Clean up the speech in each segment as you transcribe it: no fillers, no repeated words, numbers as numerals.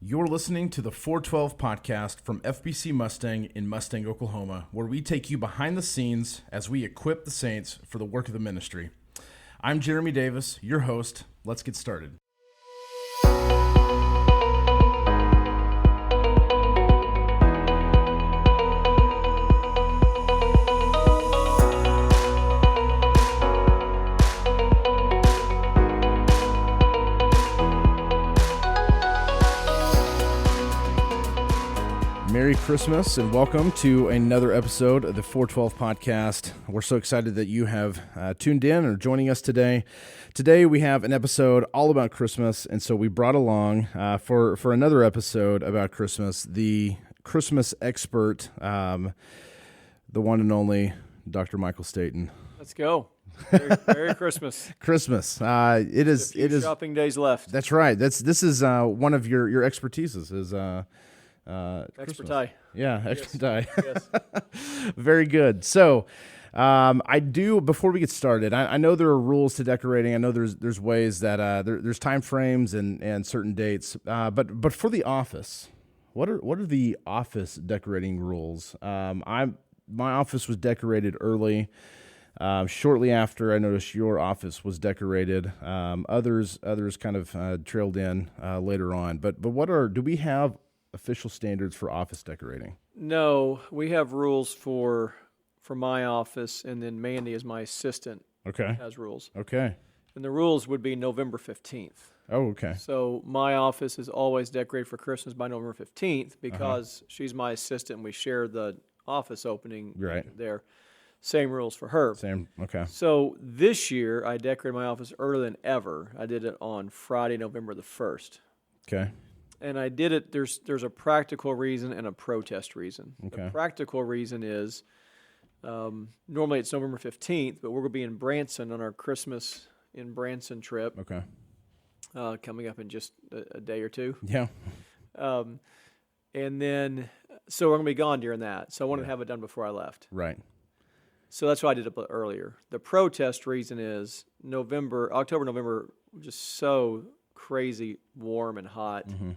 You're listening to the 412 podcast from FBC Mustang in Mustang, Oklahoma, where we take you behind the scenes as we equip the saints for the work of the ministry. I'm Jeremy Davis, your host. Let's get started. Merry Christmas and welcome to another episode of the 412 podcast. We're so excited that you have tuned in or joining us today. Today we have an episode all about Christmas, and so we brought along for another episode about Christmas, the Christmas expert, the one and only Dr. Michael Staten. Let's go. Merry Christmas. Christmas. It is shopping days left. That's right. This is one of your expertises is Expertise. Yeah, expertise. Yes. Very good. So, I do, before we get started, I know there are rules to decorating. I know there's ways that there's time frames and certain dates. But for the office, what are the office decorating rules? My office was decorated early. Shortly after, I noticed your office was decorated. Others kind of trailed in later on. But do we have official standards for office decorating? No, we have rules for my office, and then Mandy, as my assistant, has rules. Okay. And the rules would be November 15th. Oh, okay. So my office is always decorated for Christmas by November 15th because she's my assistant and we share the office opening there. Same rules for her. Same, okay. So this year, I decorated my office earlier than ever. I did it on Friday, November the 1st. Okay. And I did it, there's a practical reason and a protest reason. Okay. The practical reason is, normally it's November 15th, but we're going to be in Branson on our Christmas in Branson trip. Okay. Coming up in just a day or two. Yeah. And then, so we're going to be gone during that. So I wanted to have it done before I left. Right. So that's why I did it earlier. The protest reason is October, November, just so crazy warm and hot. Mm-hmm.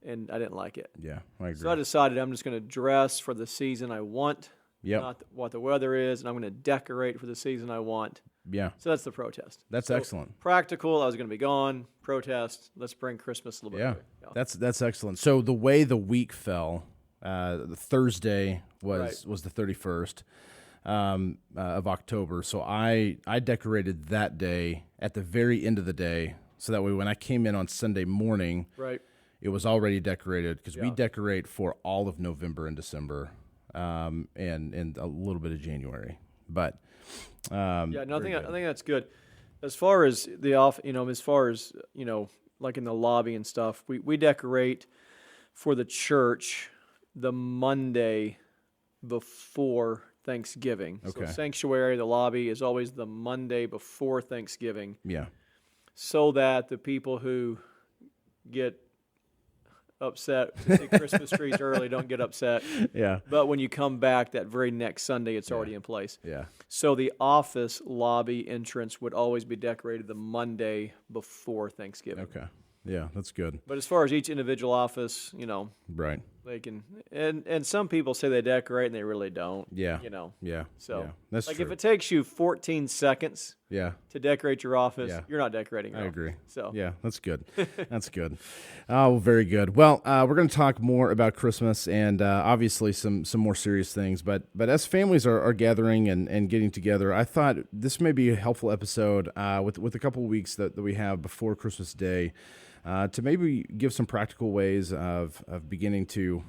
And I didn't like it. Yeah, I agree. So I decided I'm just going to dress for the season I want, not what the weather is, and I'm going to decorate for the season I want. Yeah. So that's the protest. That's excellent. Practical, I was going to be gone. Protest, let's bring Christmas a little bit earlier. Yeah, that's excellent. So the way the week fell, the Thursday was the 31st of October. So I decorated that day at the very end of the day, so that way when I came in on Sunday morning, it was already decorated because we decorate for all of November and December, and a little bit of January. But I think that's good. As far as like in the lobby and stuff, we decorate for the church the Monday before Thanksgiving. Okay. So sanctuary, the lobby is always the Monday before Thanksgiving. Yeah. So that the people who get upset to see Christmas trees early don't get upset. Yeah. But when you come back that very next Sunday, it's already in place. Yeah. So the office lobby entrance would always be decorated the Monday before Thanksgiving. Okay. Yeah, that's good. But as far as each individual office, right. they can, and some people say they decorate and they really don't. Yeah. Yeah. So that's like true. if it takes you 14 seconds to decorate your office, you're not decorating your I office. agree. So yeah, that's good. That's good. Oh, very good. Well, we're going to talk more about Christmas and obviously some more serious things. But as families are gathering and getting together, I thought this may be a helpful episode with a couple of weeks that we have before Christmas Day. To maybe give some practical ways of beginning to,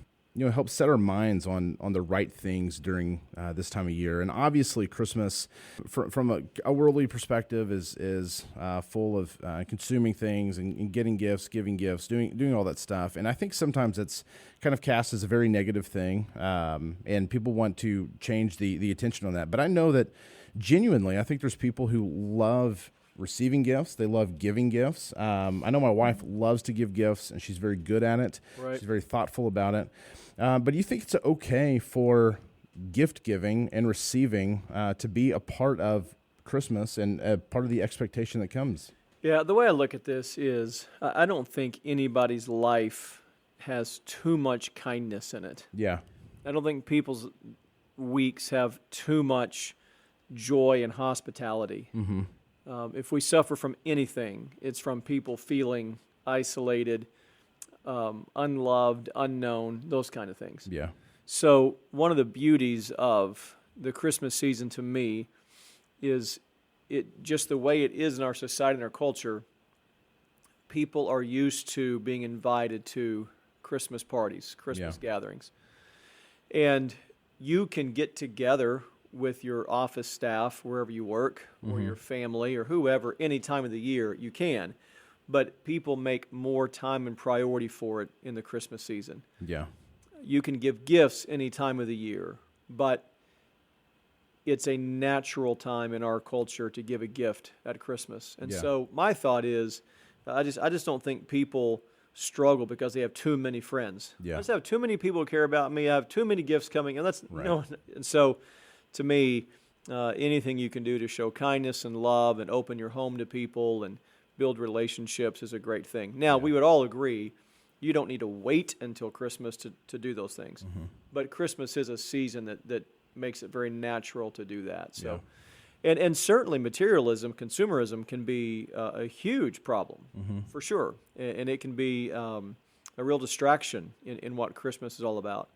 help set our minds on the right things during this time of year. And obviously, Christmas, from a worldly perspective, is full of consuming things and getting gifts, giving gifts, doing all that stuff. And I think sometimes it's kind of cast as a very negative thing, and people want to change the attention on that. But I know that genuinely, I think there's people who love receiving gifts. They love giving gifts. I know my wife loves to give gifts, and she's very good at it. Right. She's very thoughtful about it. But do you think it's okay for gift giving and receiving to be a part of Christmas and a part of the expectation that comes? Yeah, the way I look at this is I don't think anybody's life has too much kindness in it. Yeah. I don't think people's weeks have too much joy and hospitality. Mm-hmm. If we suffer from anything, it's from people feeling isolated, unloved, unknown, those kind of things. Yeah. So one of the beauties of the Christmas season to me is it just the way it is in our society and our culture. People are used to being invited to Christmas parties, Christmas gatherings. And you can get together with your office staff, wherever you work, or your family, or whoever, any time of the year you can. But people make more time and priority for it in the Christmas season. Yeah. You can give gifts any time of the year, but it's a natural time in our culture to give a gift at Christmas. And so my thought is, I just don't think people struggle because they have too many friends. Yeah. I just have too many people who care about me. I have too many gifts coming, and and so to me, anything you can do to show kindness and love and open your home to people and build relationships is a great thing. Now, we would all agree you don't need to wait until Christmas to do those things. But Christmas is a season that makes it very natural to do that. So, and certainly materialism, consumerism can be a huge problem for sure. And it can be a real distraction in what Christmas is all about.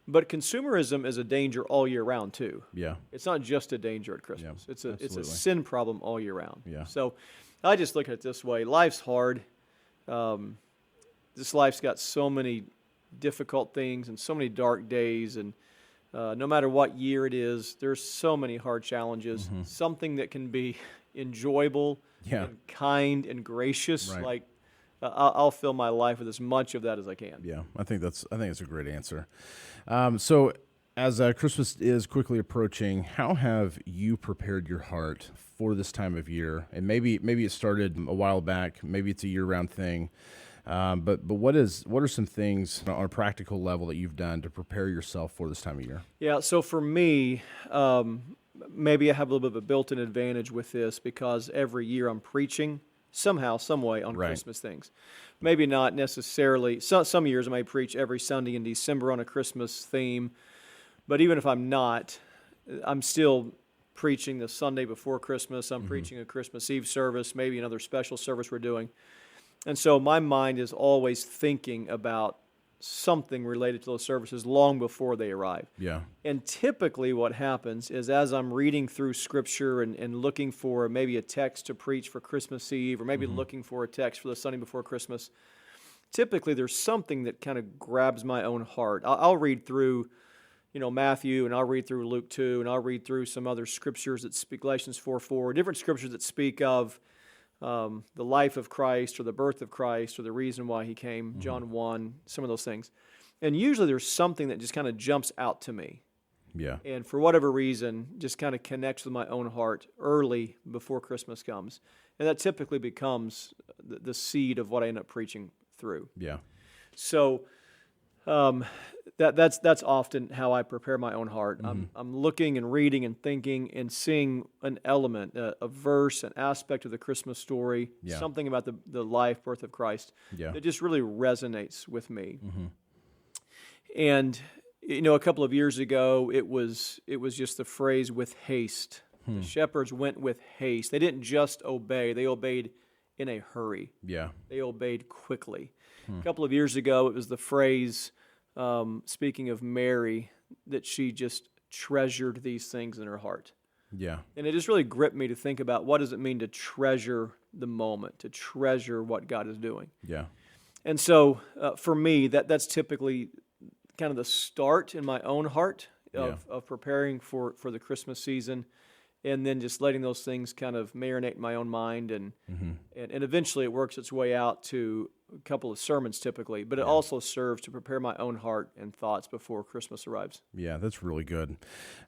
But consumerism is a danger all year round too. Yeah. It's not just a danger at Christmas. It's a sin problem all year round. Yeah. So I just look at it this way. Life's hard. This life's got so many difficult things and so many dark days, and no matter what year it is, there's so many hard challenges. Something that can be enjoyable and kind and gracious, like I'll fill my life with as much of that as I can. Yeah, I think that's a great answer. So as Christmas is quickly approaching, how have you prepared your heart for this time of year? And maybe it started a while back, maybe it's a year-round thing. But what are some things on a practical level that you've done to prepare yourself for this time of year? Yeah, so for me, maybe I have a little bit of a built-in advantage with this because every year I'm preaching somehow, some way on Christmas things. Maybe not necessarily. Some years I may preach every Sunday in December on a Christmas theme, but even if I'm not, I'm still preaching the Sunday before Christmas. I'm preaching a Christmas Eve service, maybe another special service we're doing. And so my mind is always thinking about something related to those services long before they arrive. Yeah. And typically what happens is as I'm reading through Scripture and looking for maybe a text to preach for Christmas Eve, or maybe looking for a text for the Sunday before Christmas, typically there's something that kind of grabs my own heart. I'll read through Matthew, and I'll read through Luke 2, and I'll read through some other scriptures that speak, Galatians 4:4, different scriptures that speak of the life of Christ or the birth of Christ or the reason why he came, John 1, some of those things. And usually there's something that just kind of jumps out to me. Yeah. And for whatever reason, just kind of connects with my own heart early before Christmas comes. And that typically becomes the seed of what I end up preaching through. Yeah. So that's often how I prepare my own heart. I'm looking and reading and thinking and seeing an element, a verse, an aspect of the Christmas story, something about the life, birth of Christ that just really resonates with me. And a couple of years ago, it was just the phrase "with haste." The shepherds went with haste. They didn't just obey; they obeyed in a hurry. Yeah. They obeyed quickly. A couple of years ago, it was the phrase, speaking of Mary, that she just treasured these things in her heart. Yeah. And it just really gripped me to think about what does it mean to treasure the moment, to treasure what God is doing. Yeah. And so for me, that's typically kind of the start in my own heart of preparing for the Christmas season, and then just letting those things kind of marinate in my own mind, and eventually it works its way out to a couple of sermons typically, but it also serves to prepare my own heart and thoughts before Christmas arrives. Yeah, that's really good.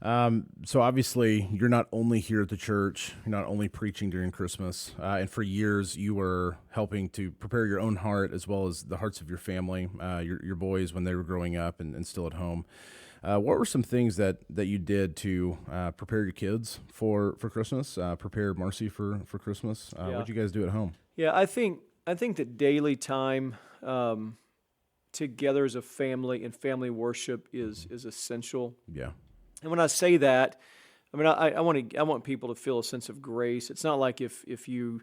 So obviously you're not only here at the church, you're not only preaching during Christmas, and for years you were helping to prepare your own heart as well as the hearts of your family, your boys when they were growing up and still at home. What were some things that you did to prepare your kids for Christmas, prepare Marcy for Christmas? What did you guys do at home? Yeah, I think that daily time together as a family, and family worship is essential. Yeah. And when I say that, I mean I want people to feel a sense of grace. It's not like if you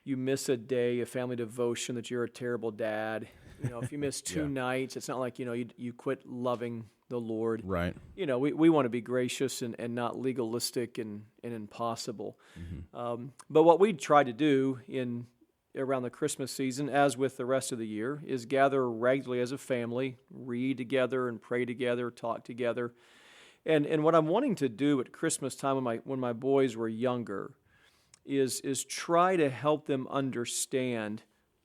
miss a day of family devotion that you're a terrible dad. If you miss two nights, it's not like you quit loving the Lord. Right. We want to be gracious and not legalistic and impossible. But what we try to do around the Christmas season, as with the rest of the year, is gather regularly as a family, read together and pray together, talk together. And what I'm wanting to do at Christmas time when my boys were younger is try to help them understand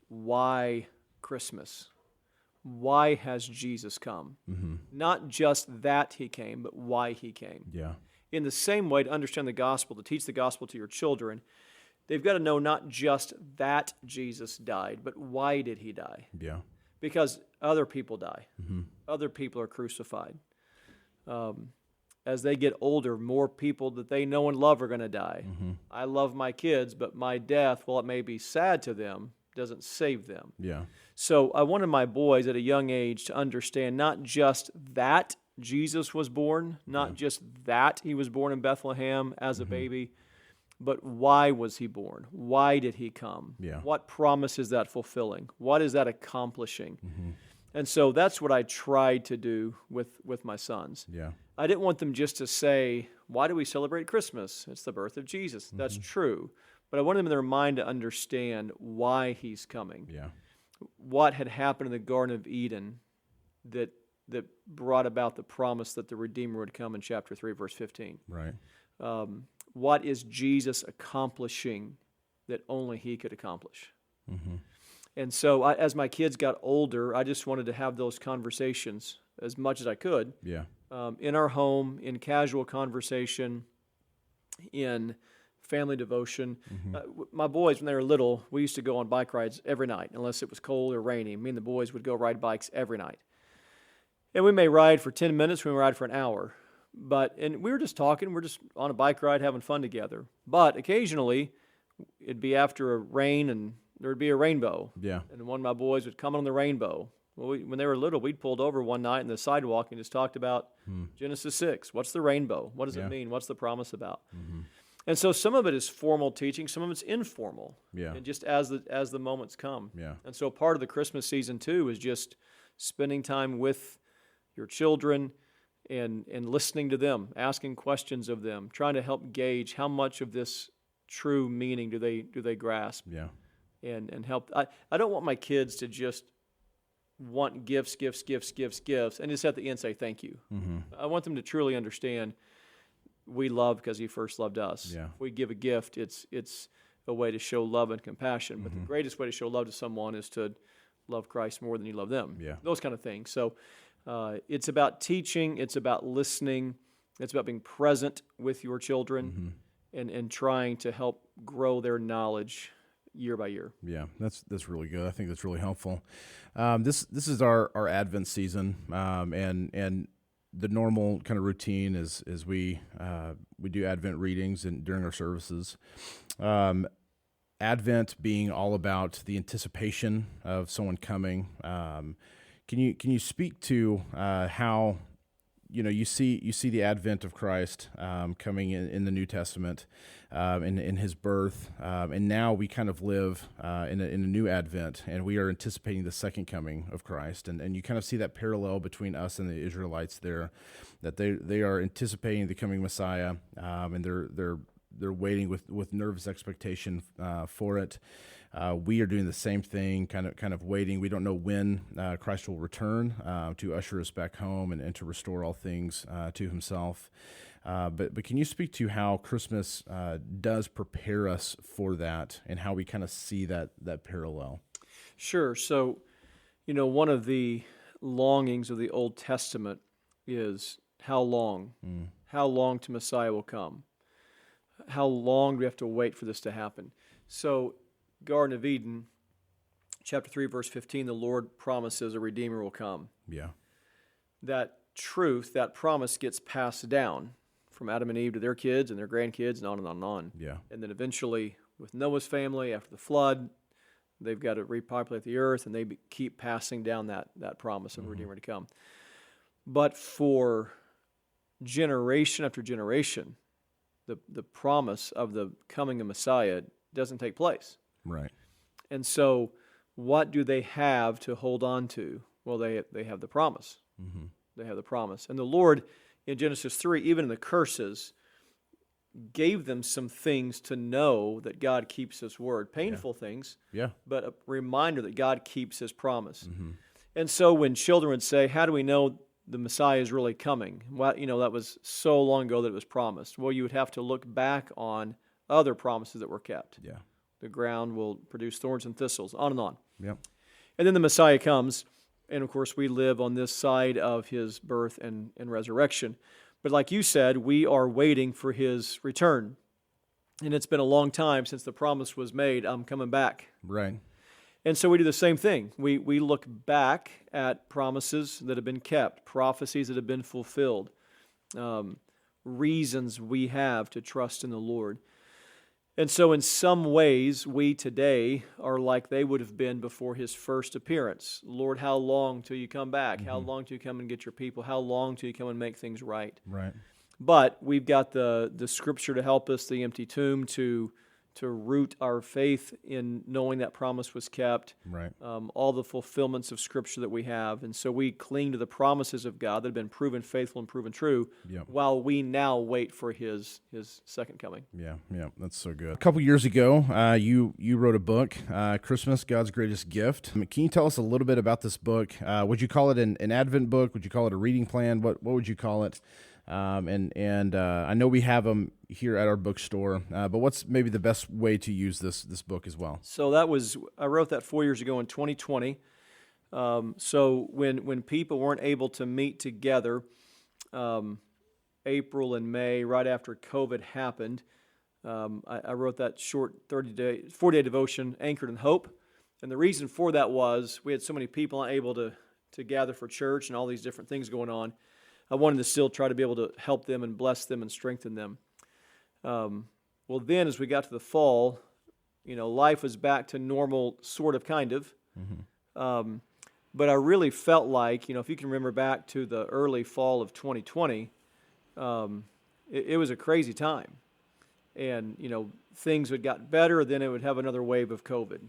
why Christmas. Why has Jesus come? Not just that he came, but why he came. Yeah. In the same way, to understand the gospel, to teach the gospel to your children, they've got to know not just that Jesus died, but why did he die? Yeah. Because other people die. Other people are crucified. As they get older, more people that they know and love are going to die. I love my kids, but my death, while it may be sad to them, doesn't save them. Yeah. So I wanted my boys at a young age to understand not just that Jesus was born, not just that he was born in Bethlehem as a baby, but why was he born? Why did he come? Yeah. What promise is that fulfilling? What is that accomplishing? And so that's what I tried to do with my sons. Yeah. I didn't want them just to say, why do we celebrate Christmas? It's the birth of Jesus. That's true. But I wanted them in their mind to understand why he's coming. Yeah. What had happened in the Garden of Eden that brought about the promise that the Redeemer would come in chapter 3, verse 15. Right. What is Jesus accomplishing that only he could accomplish? And so as my kids got older, I just wanted to have those conversations as much as I could. Yeah. In our home, in casual conversation, in family devotion. My boys, when they were little, we used to go on bike rides every night, unless it was cold or rainy. Me and the boys would go ride bikes every night. And we may ride for 10 minutes, we may ride for an hour. And we were just talking, we're just on a bike ride having fun together. But occasionally, it'd be after a rain and there'd be a rainbow. Yeah. And one of my boys would come on the rainbow. Well, when they were little, we'd pulled over one night in the sidewalk and just talked about Genesis 6. What's the rainbow? What does it mean? What's the promise about? And so some of it is formal teaching, some of it's informal. Yeah. And just as the moments come. Yeah. And so part of the Christmas season too is just spending time with your children and listening to them, asking questions of them, trying to help gauge how much of this true meaning do they grasp. Yeah. And help. I don't want my kids to just want gifts, and just at the end say thank you. I want them to truly understand we love because he first loved us. Yeah. If we give a gift, it's a way to show love and compassion. But the greatest way to show love to someone is to love Christ more than you love them. Yeah. Those kind of things. So it's about teaching. It's about listening. It's about being present with your children and trying to help grow their knowledge year by year. Yeah, that's really good. I think that's really helpful. This is our Advent season, and the normal kind of routine is we do Advent readings during our services. Advent being all about the anticipation of someone coming. Can you speak to how you see the advent of Christ coming in the New Testament, in his birth, and now we kind of live in a new advent, and we are anticipating the second coming of Christ, and you kind of see that parallel between us and the Israelites there, that they are anticipating the coming Messiah, and they're waiting with nervous expectation for it. We are doing the same thing, kind of waiting. We don't know when Christ will return to usher us back home and to restore all things to himself. But can you speak to how Christmas does prepare us for that and how we kind of see that parallel? Sure. So, one of the longings of the Old Testament is how long? How long to Messiah will come? How long do we have to wait for this to happen? So, Garden of Eden, chapter 3, verse 15, the Lord promises a Redeemer will come. Yeah. That truth, that promise gets passed down from Adam and Eve to their kids and their grandkids and on and on and on. Yeah. And then eventually with Noah's family after the flood, They've got to repopulate the earth, and they keep passing down that promise of Redeemer to come. But for generation after generation, the promise of the coming of Messiah doesn't take place. Right. And so what do they have to hold on to? Well, they have the promise. Mm-hmm. They have the promise. And the Lord, in Genesis 3, even in the curses, gave them some things to know that God keeps His word. Painful things, but a reminder that God keeps His promise. Mm-hmm. And so when children would say, how do we know the Messiah is really coming? Well, that was so long ago that it was promised. Well, you would have to look back on other promises that were kept. Yeah. The ground will produce thorns and thistles, on and on. Yep. And then the Messiah comes, and of course we live on this side of His birth and resurrection. But like you said, we are waiting for His return. And it's been a long time since the promise was made, I'm coming back. Right. And so we do the same thing. We look back at promises that have been kept, prophecies that have been fulfilled, reasons we have to trust in the Lord. And so in some ways, we today are like they would have been before His first appearance. Lord, how long till you come back? Mm-hmm. How long till you come and get your people? How long till you come and make things right? Right. But we've got the Scripture to help us, the empty tomb to root our faith in knowing that promise was kept, right. All the fulfillments of Scripture that we have. And so we cling to the promises of God that have been proven faithful and proven true, while we now wait for His second coming. Yeah, that's so good. A couple years ago, you wrote a book, Christmas, God's Greatest Gift. Can you tell us a little bit about this book? Would you call it an Advent book? Would you call it a reading plan? What would you call it? And I know we have them here at our bookstore, but what's maybe the best way to use this book as well? So I wrote that 4 years ago in 2020. So when people weren't able to meet together, April and May, right after COVID happened, I wrote that short 40-day devotion, Anchored in Hope. And the reason for that was we had so many people unable to gather for church and all these different things going on. I wanted to still try to be able to help them and bless them and strengthen them. Well, then as we got to the fall, life was back to normal, sort of, kind of. Mm-hmm. But I really felt like, if you can remember back to the early fall of 2020, it was a crazy time. And, things had gotten better, then it would have another wave of COVID.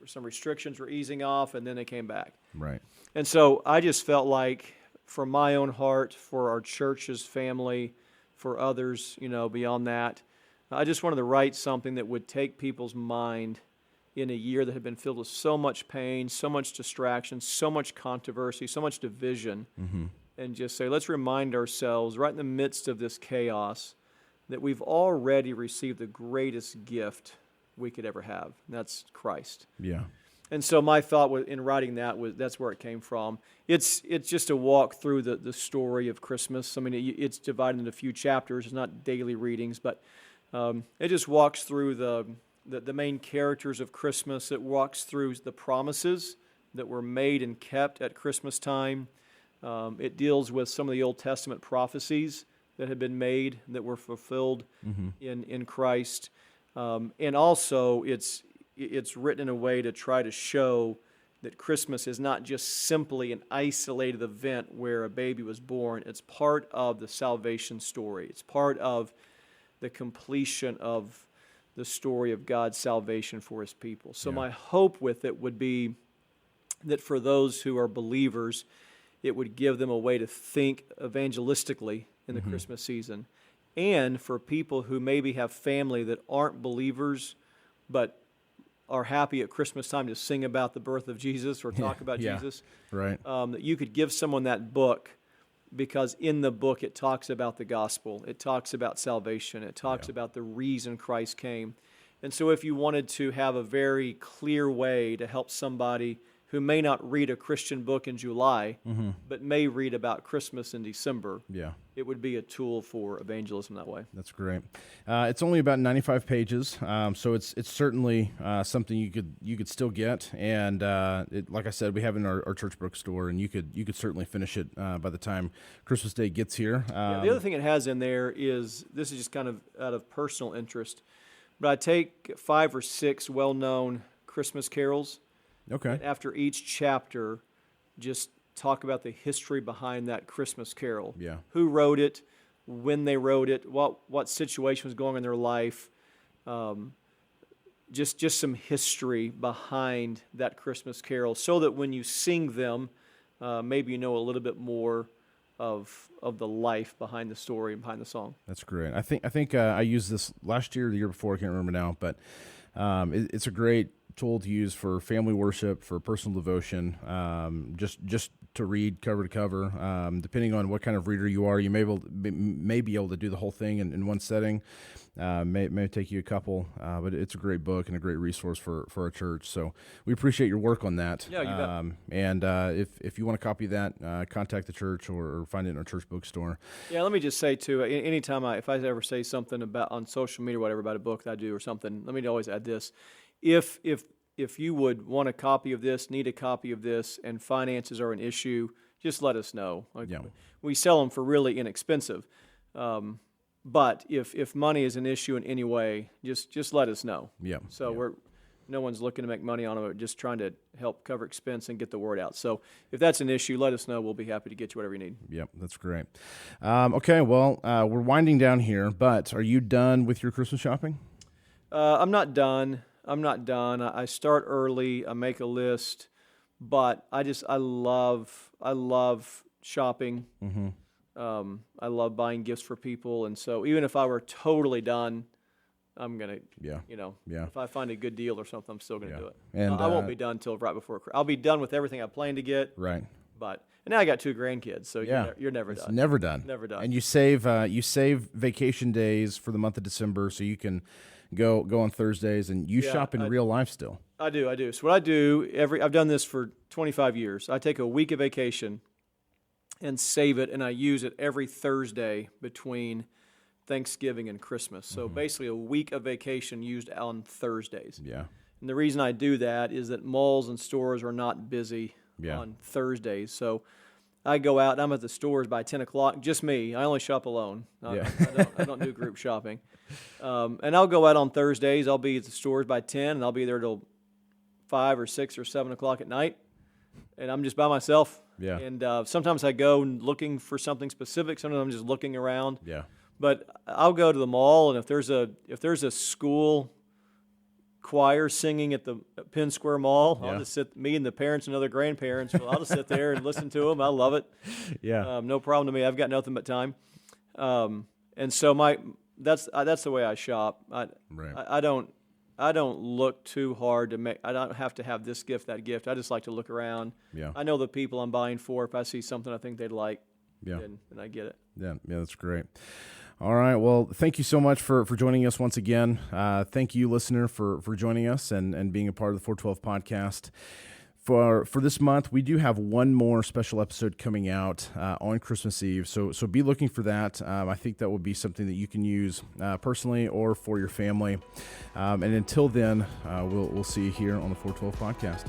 Some restrictions were easing off, and then they came back. Right. And so I just felt like, for my own heart, for our church's family, for others, beyond that, I just wanted to write something that would take people's mind in a year that had been filled with so much pain, so much distraction, so much controversy, so much division, mm-hmm. and just say, let's remind ourselves, right in the midst of this chaos, that we've already received the greatest gift we could ever have, and that's Christ. Yeah. And so my thought in writing that's where it came from. It's just a walk through the story of Christmas. I mean, it's divided into a few chapters. It's not daily readings, but it just walks through the main characters of Christmas. It walks through the promises that were made and kept at Christmas time. It deals with some of the Old Testament prophecies that had been made that were fulfilled mm-hmm. in Christ. And also it's written in a way to try to show that Christmas is not just simply an isolated event where a baby was born. It's part of the salvation story. It's part of the completion of the story of God's salvation for His people. So my hope with it would be that for those who are believers, it would give them a way to think evangelistically in the mm-hmm. Christmas season. And for people who maybe have family that aren't believers, but are happy at Christmas time to sing about the birth of Jesus or talk about Jesus, right? That you could give someone that book, because in the book it talks about the gospel, it talks about salvation, it talks about the reason Christ came. And so if you wanted to have a very clear way to help somebody who may not read a Christian book in July, mm-hmm. but may read about Christmas in December, it would be a tool for evangelism that way. That's great. It's only about 95 pages, so it's certainly something you could still get. And like I said, we have it in our church bookstore, and you could certainly finish it by the time Christmas Day gets here. The other thing it has in there is, this is just kind of out of personal interest, but I take 5 or 6 well-known Christmas carols. Okay. And after each chapter, just talk about the history behind that Christmas carol. Yeah. Who wrote it, when they wrote it, what situation was going on in their life. Just some history behind that Christmas carol, so that when you sing them, maybe you know a little bit more of the life behind the story and behind the song. That's great. I think I used this last year or the year before. I can't remember now, but it's a great tool to use for family worship, for personal devotion, just to read cover to cover. Depending on what kind of reader you are, you may be able to do the whole thing in one setting. May take you a couple, but it's a great book and a great resource for our church. So we appreciate your work on that. Yeah, you bet. And if you want to copy that, contact the church or find it in our church bookstore. Yeah, let me just say too. Anytime if I ever say something about on social media or whatever about a book that I do or something, let me always add this: if you would want a copy of this, need a copy of this, and finances are an issue, just let us know. We sell them for really inexpensive. But if money is an issue in any way, just let us know. Yeah. So no one's looking to make money on it. We're just trying to help cover expense and get the word out. So if that's an issue, let us know. We'll be happy to get you whatever you need. Yep, that's great. Okay, well, we're winding down here, but are you done with your Christmas shopping? I'm not done. I start early. I make a list, but I love shopping. Mm-hmm. I love buying gifts for people, and so even if I were totally done, I'm gonna, if I find a good deal or something, I'm still gonna do it. And I won't be done till right before. I'll be done with everything I plan to get. Right. And now I got 2 grandkids, so you're never done. Never done. Never done. And you save vacation days for the month of December, so you can go on Thursdays, and you shop in real life still. I do. So what I do I've done this for 25 years. I take a week of vacation and save it, and I use it every Thursday between Thanksgiving and Christmas. So basically a week of vacation used on Thursdays. Yeah. And the reason I do that is that malls and stores are not busy on Thursdays. So I go out and I'm at the stores by 10 o'clock, just me. I only shop alone. I don't do group shopping. And I'll go out on Thursdays. I'll be at the stores by 10, and I'll be there till 5 or 6 or 7 o'clock at night. And I'm just by myself. Yeah. And sometimes I go looking for something specific. Sometimes I'm just looking around. Yeah. But I'll go to the mall, and if there's a school choir singing at the Penn Square Mall, I'll just sit. Me and the parents and other grandparents. I'll just sit there and listen to them. I love it. Yeah. No problem to me. I've got nothing but time. And so that's the way I shop. I don't look too hard to make. I don't have to have this gift, that gift. I just like to look around. Yeah. I know the people I'm buying for. If I see something I think they'd like, then I get it. Yeah, that's great. All right. Well, thank you so much for joining us once again. Thank you, listener, for joining us and being a part of the 412 podcast. For this month, we do have one more special episode coming out on Christmas Eve, so be looking for that. I think that would be something that you can use personally or for your family. And until then, we'll see you here on the 412 podcast.